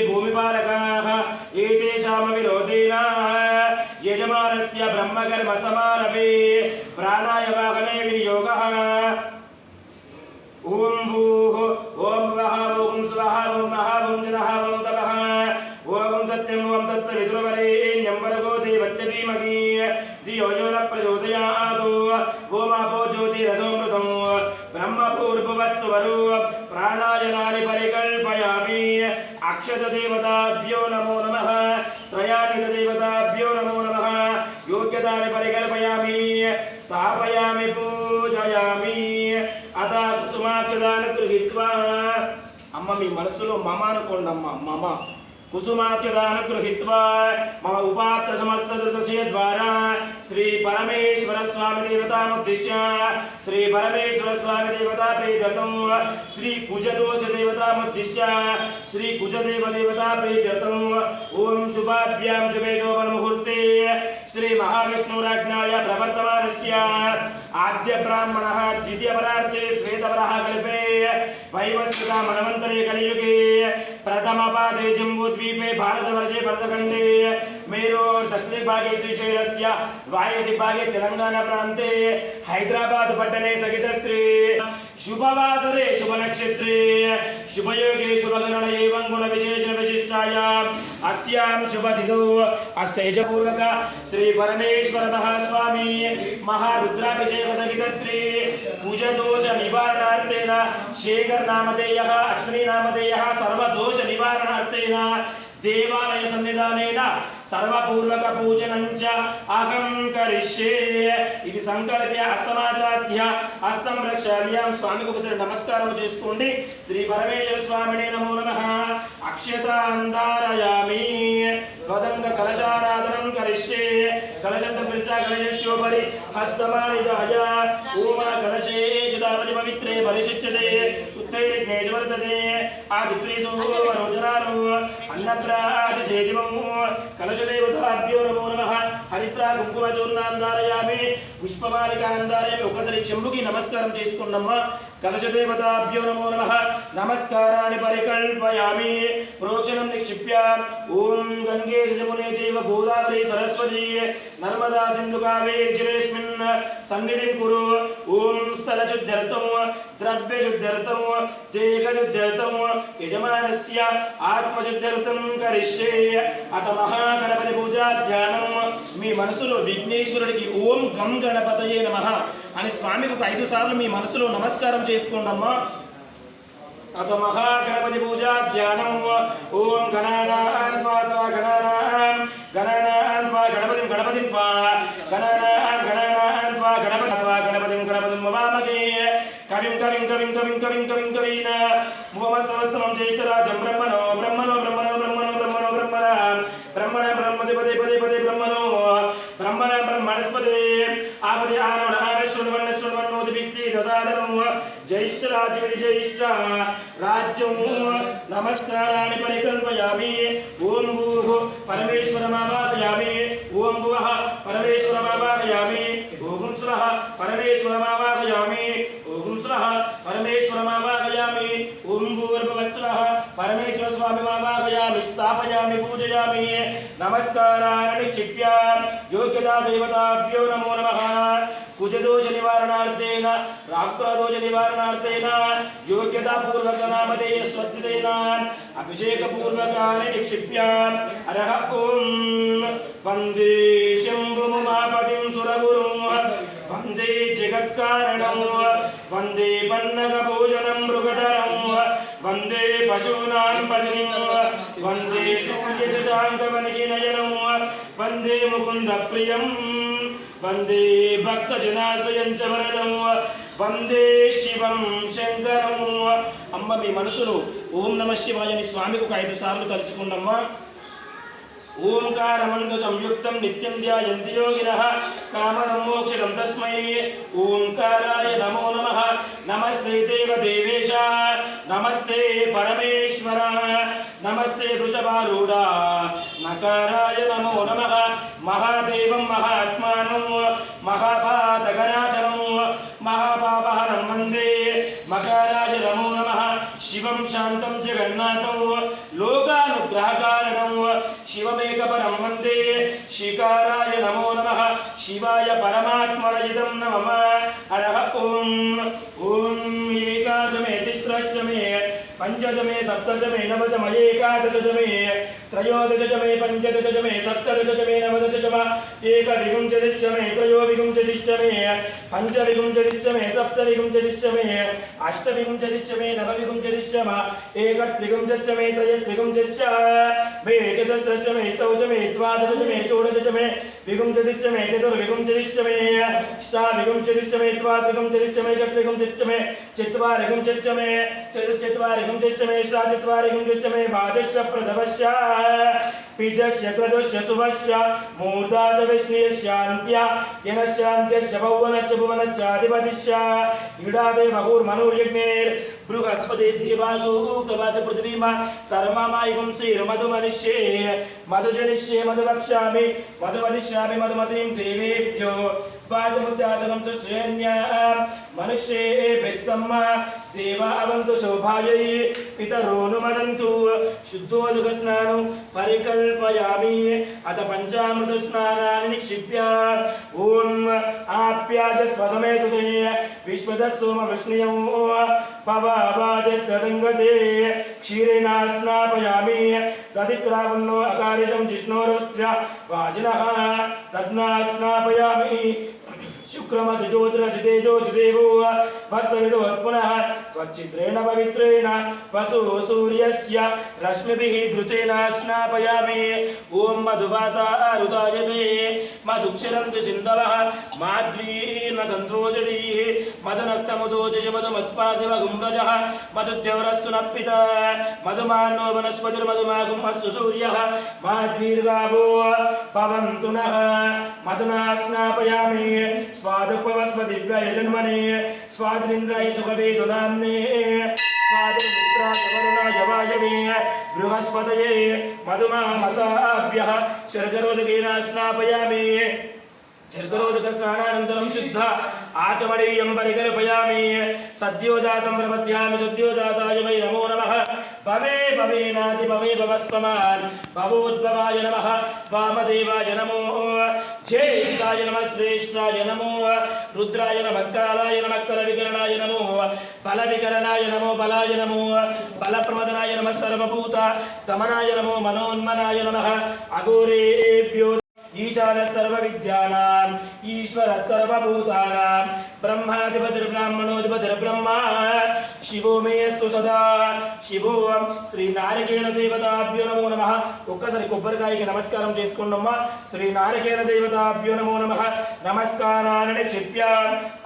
भूमिपालकाः एतेषामविरोधेन यजमानस्य ब्रह्मकर्मसमारभे प्राणाय वाहने विनियोगः। ओम भूः ओम वः ओम स्वः ओम नः ओम जनः ओम तपः ओम सत्यं ओम तत्सवितुर्वरेण्यं भर्गो देवस्य धीमहि धियो यो न प्रचोदयात्। ओम आपो ज्योतिरसोऽमृतं ब्रह्मपूर्ववत्सुवरो प्राणायनानि परिकल्पयामि। अक्षतदेवताभ्यो नमो नमः। त्रयान्वितदेवताभ्यो नमो नमः। योग्यतानि परिकल्पयामि स्थापयामि पूजयामि। अथ कुसुमाक्षदान गृहीत्वा अम्म मी मनसुलो मम अनुकोंडम्म मम कुसुमाक्षदान गृहीत्वा मम उपात्त समस्त दुर्दशय द्वारा श्री परमेश्वर स्वामी देवतामुद्दिश्य श्री परमेश्वर स्वामी देवता प्रीत्यर्थं श्री कुजदोष देवतामुद्दिश्य श्री कुजदेव देवता प्रीत्यर्थं ओम शुभाभ्यां शुभे शोभन मुहूर्ते श्री महाविष्णुराज्ञाया प्रवर्तमानस्य आद्य ब्राह्मणः द्वितीय परार्थे श्वेतवरः कल्पे वैवस्वता मनवन्तरे कलियुगे प्रथम पादे जम्बूद्वीपे भारतवर्षे भरतखण्डे मेरू दक्षिण भागे श्रीशैलस्य वायव्य भागे तेलंगाना प्रान्ते हैदराबाद पट्टणे सहितस्त्री शुभवासरे शुभनक्षत्रे शुभयोगे शुभकरण एवं गुण विशेषण विशिष्टायाम् अस्यां शुभतिथौ अष्टयजपूर्वक श्री परमेश्वर महास्वामी महारुद्राभिषेक सहित श्री कुजदोष निवारणार्थेन शेखर नामधेयः अश्विनी नामधेयः सर्वदोष निवारणार्थेन देवालय सन्निधानेन सर्वपूर्वक पूजनं च अहं करिष्ये इति संकल्प्य हस्तमाचाद्य हस्तं प्रक्षाल्य स्वामी को नमस्कारं चेसुकोंडि। श्री परमेश्वर स्वामिने नमो नमः। अक्षतान्धारयामि त्वदंग कलशाराधनं करिष्ये। कलशं पृष्ठा कलशस्योपरि हस्तमानिधाय ओम कलशे चिदावति पवित्रे परिशुच्यते उत्तैर्घ्ने वर्तते आदित्रेषु वरोजनानो अन्नप्रादिसेदिवं कलशदेवताभ्यो नमो नमः। हरिद्रा कुंकुमचूर्णां धारयामि पुष्पमालिकां धारयामि। ఒకసారి చెంబుకి నమస్కారం చేసుకున్నమ్మ। कलशदेवताभ्यो नमो नमः। नमस्काराणि परिकल्पयामि प्रोक्षणं निक्षिप्य ओम गंगे जमुने चैव गोदावरी सरस्वती नर्मदा सिन्धु कावेरी जलेस्मिन् सन्निधिं कुरु। ओम स्थलशुद्ध्यर्थं द्रव्यशुद्ध्यर्थं देहशुद्ध्यर्थं यजमानस्य आत्मशुद्ध्यर्थं करिष्ये। अथ महागणपति पूजा ध्यानं మీ మనసులో విఘ్నేశ్వరుడికి ఓం గం గణపతయే నమః అని స్వామికి 5 సార్లు మీ మనసులో నమస్కారం చేసుకోండమ్మా। అత మహాగణపతి పూజా ధ్యానం ఓం గణానాం త్వా గణానాం గణానాం త్వా గణపతిం గణపతిం త్వా గణానాం గణానాం త్వా గణపతిం త్వా గణపతిం గణపతిం మవామగే కవిం కవిం కవిం కవిం కవిం కవిం కవీన మువమస్తవత్వం చైతరాజం బ్రహ్మణో బ్రహ్మణో బ్రహ్మణో బ్రహ్మణో బ్రహ్మణో బ్రహ్మణ ब्रह्मण ब्रह्मदे पदे पदे पदे ब्रह्मणो ब्रह्मण ब्रह्मणस्पदे आपदे आनोन आनश्वन्वन्न श्वन्वन्नोति बिस्ति ददादनो ज्येष्ठ राज्यविधि ज्येष्ठ राज्यं नमस्काराणि परिकल्पयामि। ओम भूः परमेश्वरमावाहयामि। ओम भुवः परमेश्वरमावाहयामि। ओम स्वः परमेश्वरमावाहयामि। ओम स्वः परमेश्वरमावाहयामि। ओम भूर्भुवस्वः परमेश्वर स्वामिमावाहयामि स्थापयामि पूजयामि। नमस्काराणि क्षिप्य योग्यता देवताभ्यो नमो नमः। कुजदोष निवारणार्थेन राहुग्रहदोष निवारणार्थेन योग्यता पूर्वक नामधेय स्वस्तितेन अभिषेक पूर्वकानि निक्षिप्य अरह ओम वंदे शंभुमुमापतिं सुरगुरुं वंदे जगत्कारणं वंदे पन्नगभोजनं मृगधरं वंदे पशूनां पतिं वंदे सूर्यशशाङ्कवनिनयनं वंदे मुकुन्दप्रियं वंदे भक्तजनाश्रयं च वरदं वंदे शिवं शंकरं। अम्म మీ మనసులో ఓం నమః శివాయ అని స్వామికి 5 సార్లు తలుచుకోండమ్మా। ओंकार मंत्र संयुक्तं नित्यं ध्यायन्ति योगिनः कामदं मोक्षदं तस्मै ओंकाराय नमो नमः। नमस्ते देव देवेश नमस्ते परमेश्वर नमस्ते वृषभारूढा नकाराय नमो नमः। महादेवं महात्मानं महापातकनाशनं महापापहरं वन्दे मकाराय नमो नमः। शिवं शान्तं जगन्नाथं लोकानां शिवमेकपरं वन्दे शिकाराय नमो नमः शिवाय परमात्मनयिदं नमः हरः ॐ एकादशमे तिस्रश्चमे पंचदशमे सप्तदशमे नवदशमे एकादशमे त्रयोदशमे पंचदशमे सप्तदशमे नवदशमे एकविंशतिश्चमे त्रयोविंशतिश्चमे पंचविंशतिश्चमे सप्तविंशतिश्चमे अष्टविंशतिश्चमे नवविंशतिश्चमे एकत्रिंशतिश्चमे त्रयस्त्रिंशतिश्चमे चतुर्दशमे षोडशमे द्वादशमे षोडशमे विंशतिश्चमे चतुर्विंशतिश्चमे अष्टाविंशतिश्चमे द्वात्रिंशतिश्चमे चतुर्विंशतिश्चमे चत्वारिंशतिश्चमे चतुर्विंशतिश्चमे षट्चत्वारिंशतिश्चमे द्वादश प्रसवस्य बीजस्य क्रतुस्य शुभस्य मूर्धाच विष्णुयस्यान्त्या येनस्यान्त्यस्य भुवनस्य भुवनस्याधिपतिस्य ईडादे बहुर्मनुर्यज्ञेर् बृहस्पति देवासु उक्तवाच पृथिवीमा कर्ममायुं श्रीर्मधुमनिष्ये मधुजनिष्ये मधुवक्ष्यामि मधुवदिष्यामि मधुमतीं देवेभ्यो वाचमुद्याचनं तु श्रेण्यां मनुष्येभिस्तम्मा देवा अवन्तु शोभायै पितरोऽनुमदन्तु शुद्धोदकस्नानं परिकल्पयामि अथ पञ्चामृतस्नानानि निक्षिप्य ॐ आप्याजस्वतमेतुते विश्वदस्सोमवृष्णियं पवावाजस्वदङ्गते क्षीरेण स्नापयामि दधिक्रावन्नो अकारितं जिष्णोरस्य वाजिनः दध्ना स्नापयामि शुक्रमसि ज्योतिरसि तेजोसि देवो वत्सविदोत्पुनः त्वच्चित्रेण पवित्रेण वसु सूर्यस्य रश्मिभिः धृतेन स्नापयामि ॐ मधुवातारुतायते मधुक्षरन्तु सिन्धवः माध्वीर्न सन्तोषधीः मधुनक्तमुदोचि मधुमत्पादिवगुम्रजः मधुद्यवरस्तु नः पिता मधुमान्नो वनस्पतिर्मधुमागुम् अस्तु सूर्यः माध्वीर्गावो पवन्तु नः मधुना स्नापयामि स्वादुपवस्वदिव्याय जन्मने स्वाद्रिन्द्राय सुखवेदु नाम्ने स्वादुमित्राय वरुणाय वायवे बृहस्पतये मधुमामताभ्यः शर्करोदकेन स्नापयामि शर्करोदकस्नानानन्तरं शुद्ध आचमनीयं परिकल्पयामि सद्योजातं प्रपद्यामि सद्योजाताय वै नमो नमः भवे भवेनाति भवे भवस्वमान् भवोद्भवाय नमः वामदेवाय नमो ज्येष्ठाय नमः श्रेष्ठाय नमो रुद्राय नमः कालाय नमः कलविकरणाय नमो बलविकरणाय नमो बलाय नमो बलप्रमदनाय नमः सर्वभूत दमनाय नमो मनोन्मनाय नमः अघोरेभ्यो ईशानः सर्वविद्यानाम् ईश्वरः सर्वभूतानां ब्रह्माधिपतिर्ब्राह्मणोऽधिपतिर्ब्रह्मा शिवो मे अस्तु सदा शिवो శ్రీ నారికేల దేవతాభ్యో నమో నమః ఒక్కసారి కొబ్బరికాయకి నమస్కారం చేసుకుందామా శ్రీ నారికేల దేవతాభ్యో నమో నమః నమస్కారాన్ని నిక్షిప్య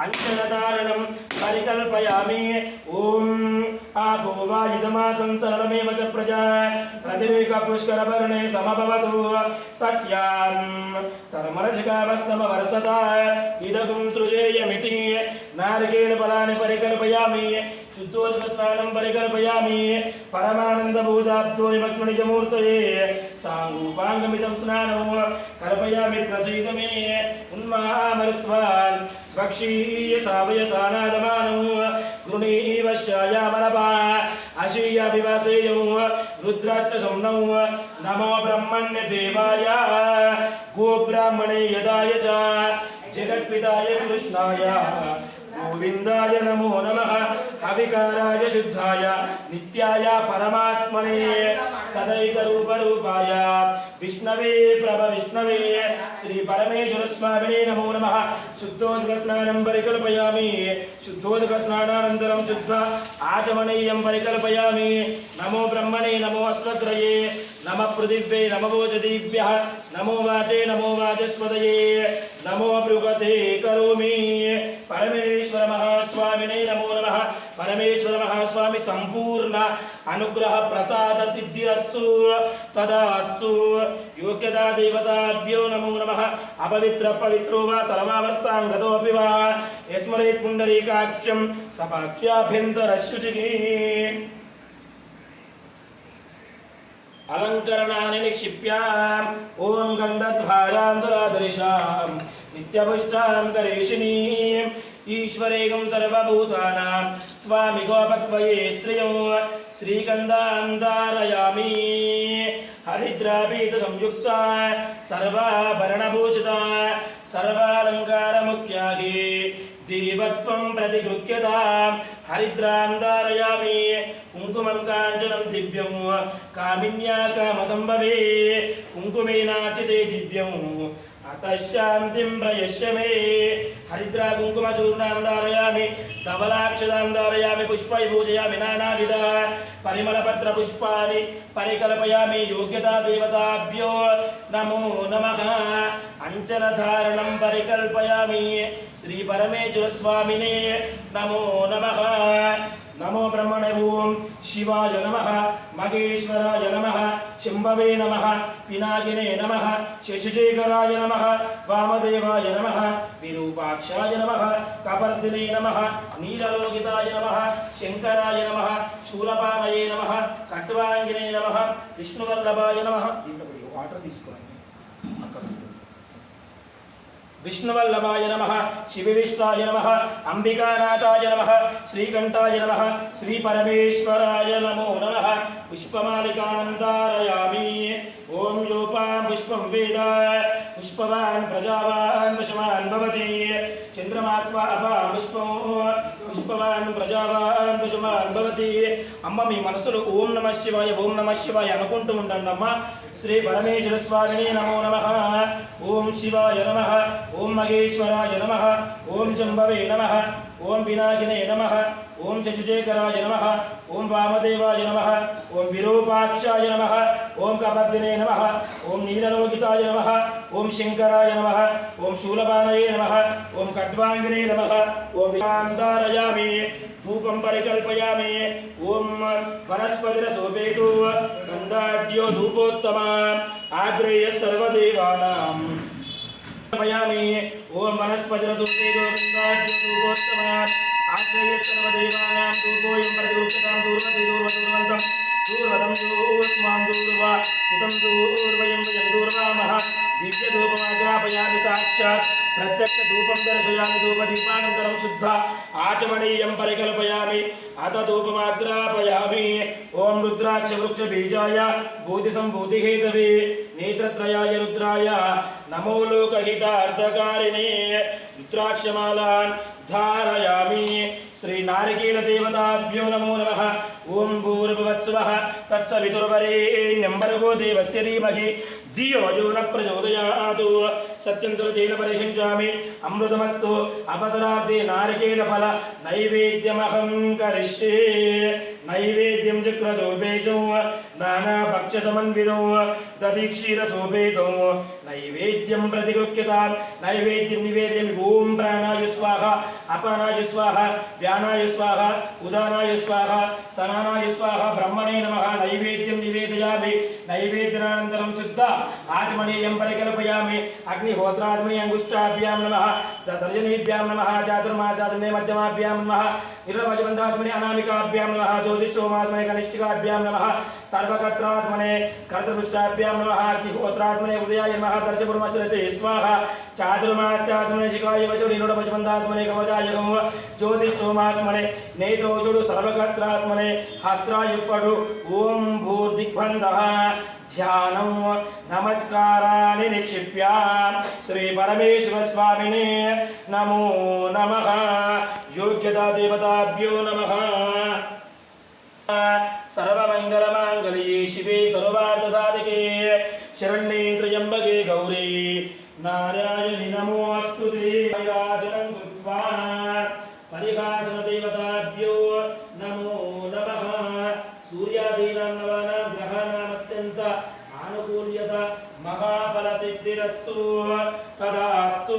అంచనధారణం పరికల్పయామి ఓం ఆపో వా ఇదమాసం సరళమేవ చ ప్రజా ప్రతిరేక పుష్కరవర్ణే సమభవతు తస్యాం తర్మరజకావస్తమవర్తత ఇదగుం సృజేయమితి నారికేల ఫలాన్ని పరికల్పయామి शुद्धोदकस्नानं परिकल्पयामि परमानन्दभूताब्धो निमग्ननिजमूर्तये साङ्गोपाङ्गमिदं स्नानं कल्पयामि प्रसीद मे उन्मामरुत्वान् स्वक्षीयसावयसानादमानं गृणीवश्चायामनपा अशीयाभिवासेयं रुद्राश्च सौनौ नमो ब्रह्मण्यदेवाय गोब्राह्मणे यदाय च जगत्पिताय कृष्णाय गोविंदाय नमो नमः अविकाराय शुद्धाय नित्याय परमात्मने सदैकरूपरूपाय विष्णवे प्रभ विष्णवे श्री परमेश्वर स्वामिने नमो नमः शुद्धोदकस्नानं परिकल्पयामि शुद्धोदकस्नानानन्तरं शुद्ध आचमनीयं परिकल्पयामि नमो ब्रह्मणे नमो अश्वत्रये नमः पृथिव्यै नमो वोचदीभ्यः नमो वाचे नमो वाचस्पतये नमो बृहते करोमि परमेश्वर महास्वामिने नमो नमः परमेश्वर महास्वामी संपूर्ण अनुग्रह प्रसाद सिद्धिरस्तु तदास्तु योग्यता देवताभ्यो नमो नमः अपवित्र पवित्रो वा सर्वावस्थां गतोऽपि वा यस्मरेत् पुण्डरीकाक्षं सपाक्ष्याभ्यन्तरशुचिः अलंकरणानि निक्षिप्य ॐ गन्धद्वारान्तरादर्शां नित्यपुष्टां करेशिनीं ईश्वरेगं सर्वभूतानां स्वामिगोपक्वये श्रियं श्रीगन्धान्धारयामि हरिद्रापीत संयुक्ता सर्वाभरणभूषिता सर्वालङ्कारमुख्यागे देवत्वं प्रतिगृह्यता हरिद्रां धारयामि कुङ्कुमं काञ्चनं दिव्यं कामिन्या कामसम्भवे कुङ्कुमेनार्चिते दिव्यं अतः शान्तिं प्रयश्य मे हरिद्रा कुङ्कुमचूर्णां धारयामि धवलाक्षतां धारयामि पुष्पै पूजयामि नानाविध परिमलपत्रपुष्पाणि परिकल्पयामि योग्यता देवताभ्यो नमो नमः अंचनधारणं परिकल्पयामि श्री परमेश्वरस्वामिने नमो नमः नमो ब्रह्मणे ओं शिवाय नमः महेश्वराय नमः शंभवे नमः पिनाकिने नमः शशिशेखराय नमः वामदेवाय नमः विरूपाक्षाय नमः कपर्दिने नमः नीललोकिताय नमः शंकराय नमः शूलपाणये नमः खट्वांगिने नमः विष्णुवल्लभाय नमः वाटर తీసుకోండి विष्णुवल्लभाय नमः शिवविष्टाय नमः अंबिकानाथाय नमः श्रीकंठाय नमः श्री परमेश्वराय नमो नमः पुष्पमालिकां धारयामि ओम योपां पुष्पं वेद पुष्पवान् प्रजावान् वशवान् भवति चंद्रमात्वा अपां पुष्पं पुष्पवान् प्रजावान् वशवान् भवति अम्म मी मनसुलो ओम नमः शिवाय अनुకుంటూ ఉండండి అమ్మ श्री परमेश्वर स्वामिने नमो नमः ओम शिवाय नमः ओम महेश्वराय नमः ओम शंभवे नमः ओम पिनाकिने नमः ओम शशिशेखराय नमः ओम वामदेवाय नमः ओम विरूपाक्षाय नमः ओम कपर्दिने नमः ओम नीललोकिताय नमः ओम शंकराय नमः ओम शूलपाणये नमः ओम खट्वांगिने नमः ओम विशान्तारयामि धूपं परिकल्पयामि ओम वनस्पतिरसोपेतु गन्धाढ्यो धूपोत्तमा आग्रेय सर्वदेवानां कल्पयामि ओम वनस्पतिरसोपेतु गन्धाढ्यो धूपोत्तमा आग्रेय सर्वदेवानां धूपोऽयं प्रतिगृह्यतां दूर्वं दूर्वदं दूर्स्वां दूर्वा हितं दूर्वयं वयं दूर्वामः दिव्यधूपमाग्रापयामि साक्षात् प्रत्यक्ष धूपं दर्शयामि धूपदीपानन्तरं शुद्ध आचमनीयं परिकल्पयामि अथ धूपमाग्रापयामि ओम रुद्राक्षवृक्षबीजाय भूतिसम्भूतिहेतवे नेत्रत्रयाय रुद्राय नमो लोकहितार्थकारिणे रुद्राक्षमालान् धारयामि श्री नारिकेल देवताभ्यो नमो नमः ओम भूर्भुवस्सुवः तत्सवितुर्वरेण्यं भर्गो देवस्य धीमहि धियो यो न प्रचोदयात् सत्यं परिशिञ्चामि अमृतमस्तु अपसरार्थे नारिकेलफल नैवेद्यमहं करिष्ये नैवेद्यं चक्रजोपेतो नानाभक्षसमन्वितो दधिक्षीरसोपेतो नैवेद्यं प्रतिगृह्यतां नैवेद्यं निवेदयामि ओम प्राणाय स्वाहा अपानाय स्वाहा व्यानाय स्वाहा उदानाय स्वाहा समानाय स्वाहा ब्रह्मणे नमः नैवेद्यं निवेदयामि नैवेद्यानन्तरं शुद्ध आचमनीयं परिकल्पयामि अग्निहोत्राग्नि अंगुष्ठाभ्यां नमः तर्जनीभ्यां नमः चातुर्मासाग्ने मध्यमाभ्यां नमः निर्वचबन्धात्मने अनामिकाभ्यां नमः ज्योतिष्ठोमात्मने कनिष्ठिकाभ्यां नमः सर्वकत्रात्मने कर्तृपृष्ठाभ्यां नमः अग्निहोत्रात्मने उदयाय नमः दर्शपुरमश्रसे स्वाहा चातुर्मासात्मने शिखाय वचुडि निरुडवचबन्धात्मने कवचाय नमः ज्योतिष्ठोमात्मने नेत्रोचुडु सर्वकत्रात्मने हस्त्रायुपडु ओम भूर्दिग्बन्धः ध्यानं नमस्काराणि निक्षिप्य श्री परमेश्वर स्वामिने नमो नमः योग्यता देवताभ्यो नमः सर्वमंगलमांगल्ये शिवे सर्वार्थसाधके शरण्ये त्र्यंबके गौरी नारायणि नमोऽस्तुते राजनं कृत्वा परिहासन देवताभ्यो नमो नमः सूर्यादीनां नवानां ग्रहाणाम् अत्यन्त आनुकूल्यता महाफलसिद्धिरस्तु तदास्तु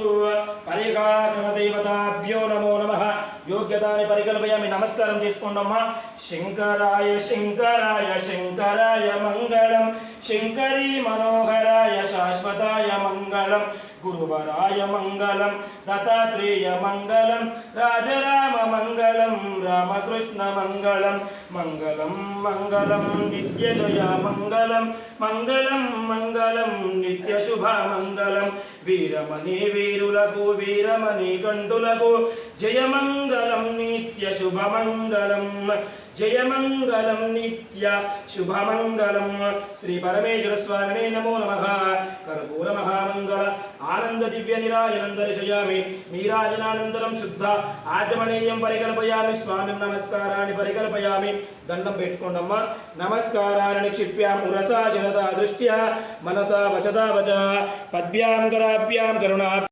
परिहासन देवताभ्यो नमो नमः योग्यतानि परिकल्पयामि नमस्कारं చేసుకోండమ్మా శంకరాయ శంకరాయ శంకరాయ మంగళం శంకరీ మనోహరాయ శాశ్వతాయ మంగళం गुरुवराय मंगलम दत्तात्रेय मंगलम राजराम मंगलम रामकृष्ण मंगलम मंगलम मंगलम नित्यजय मंगलम मंगलम मंगलम नित्यशुभ मंगलम वीरमणि वीरुలకు వీరమణి కంఠులకు జయ మంగళం నిత్య శుభ మంగళం జయమంగళం నిత్య శుభమంగళం శ్రీ పరమేశ్వర స్వామినే నమో నమః కర్పూర మహామంగళ ఆనంద దివ్య నిరాజనం దర్శయామి నీరాజనానంతరం శుద్ధ ఆచమనీయం పరికల్పయామి స్వామి నమస్కారాన్ని పరికల్పయామి దండం పెట్టుకోండమ్మా నమస్కారాన్ని క్షిప్యాం ఉరసా శిరసా దృష్ట్యా మనసా వచదా వచ పద్భ్యాం కరాభ్యాం కరుణాభ్యాం